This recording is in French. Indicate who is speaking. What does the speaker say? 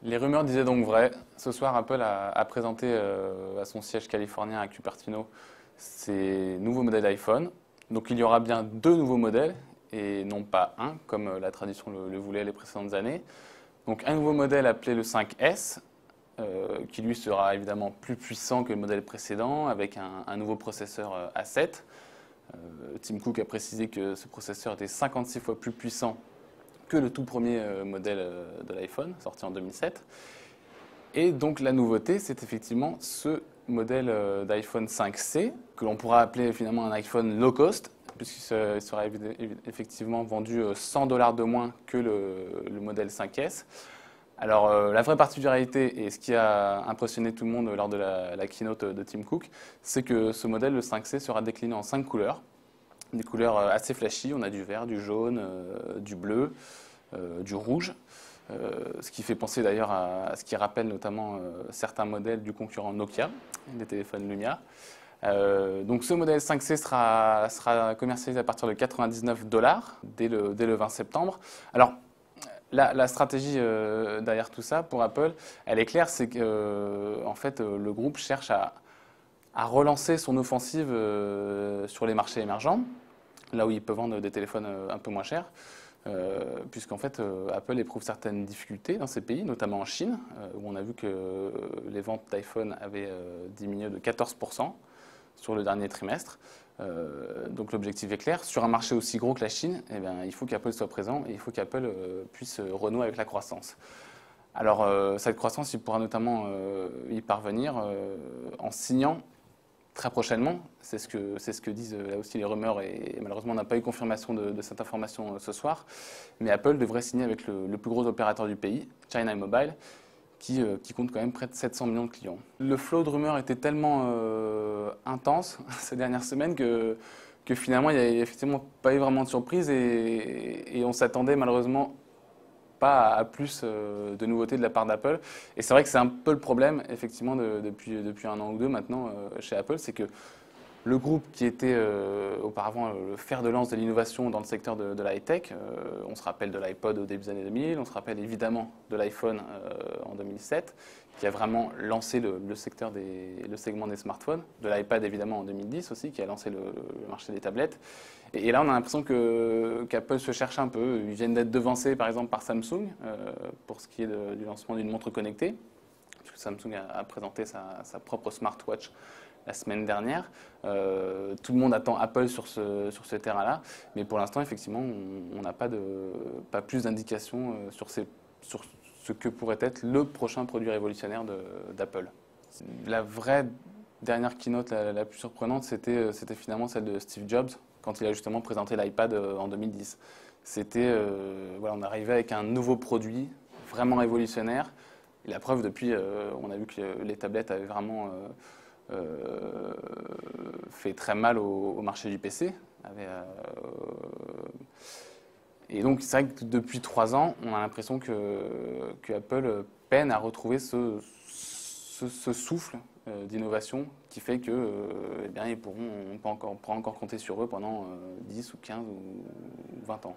Speaker 1: Les rumeurs disaient donc vrai. Ce soir, Apple a présenté à son siège californien à Cupertino ses nouveaux modèles d'iPhone. Donc il y aura bien deux nouveaux modèles et non pas un, comme la tradition le voulait les précédentes années. Donc un nouveau modèle appelé le 5S, qui lui sera évidemment plus puissant que le modèle précédent, avec un nouveau processeur A7. Tim Cook a précisé que ce processeur était 56 fois plus puissant que le tout premier modèle de l'iPhone, sorti en 2007. Et donc la nouveauté, c'est effectivement ce modèle d'iPhone 5C, que l'on pourra appeler finalement un iPhone low cost, puisqu'il sera effectivement vendu 100 $ de moins que le modèle 5S. Alors la vraie particularité, et ce qui a impressionné tout le monde lors de la keynote de Tim Cook, c'est que ce modèle, le 5C, sera décliné en 5 couleurs. Des couleurs assez flashy, on a du vert, du jaune, du bleu, du rouge. Ce qui fait penser d'ailleurs à ce qui rappelle notamment certains modèles du concurrent Nokia, des téléphones Lumia. Donc ce modèle 5C sera commercialisé à partir de 99 $ dès le 20 septembre. Alors la stratégie derrière tout ça pour Apple, elle est claire, c'est que en fait le groupe cherche à relancer son offensive sur les marchés émergents, là où il peut vendre des téléphones un peu moins chers. Puisqu'en fait Apple éprouve certaines difficultés dans ces pays, notamment en Chine, où on a vu que les ventes d'iPhone avaient diminué de 14% sur le dernier trimestre. Donc l'objectif est clair, sur un marché aussi gros que la Chine, eh bien, il faut qu'Apple soit présent et il faut qu'Apple puisse renouer avec la croissance. Alors cette croissance, il pourra notamment y parvenir en signant très prochainement, c'est ce que disent là aussi les rumeurs, et malheureusement on n'a pas eu confirmation de cette information ce soir, mais Apple devrait signer avec le plus gros opérateur du pays, China Mobile, qui compte quand même près de 700 millions de clients. Le flot de rumeurs était tellement intense ces dernières semaines que finalement il n'y a effectivement pas eu vraiment de surprise et on s'attendait malheureusement pas à plus de nouveautés de la part d'Apple. Et c'est vrai que c'est un peu le problème, effectivement, depuis un an ou deux maintenant chez Apple, c'est que le groupe qui était auparavant le fer de lance de l'innovation dans le secteur de la high-tech, on se rappelle de l'iPod au début des années 2000, on se rappelle évidemment de l'iPhone en 2007, qui a vraiment lancé le segment des smartphones, de l'iPad évidemment en 2010 aussi, qui a lancé le marché des tablettes. Et là, on a l'impression qu'Apple se cherche un peu. Ils viennent d'être devancés par exemple par Samsung pour ce qui est du lancement d'une montre connectée, puisque Samsung a présenté sa propre smartwatch la semaine dernière. Tout le monde attend Apple sur ce terrain-là, mais pour l'instant, effectivement, on n'a pas plus d'indications sur ce que pourrait être le prochain produit révolutionnaire d'Apple. La vraie dernière keynote la plus surprenante, c'était finalement celle de Steve Jobs, quand il a justement présenté l'iPad en 2010. Voilà, on arrivait avec un nouveau produit vraiment révolutionnaire. Et la preuve, depuis, on a vu que les tablettes avaient vraiment fait très mal au marché du PC. Et donc, c'est vrai que depuis 3 ans, on a l'impression que Apple peine à retrouver ce souffle d'innovation qui fait que, eh bien, on pourra encore compter sur eux pendant 10 ou 15 ou 20 ans.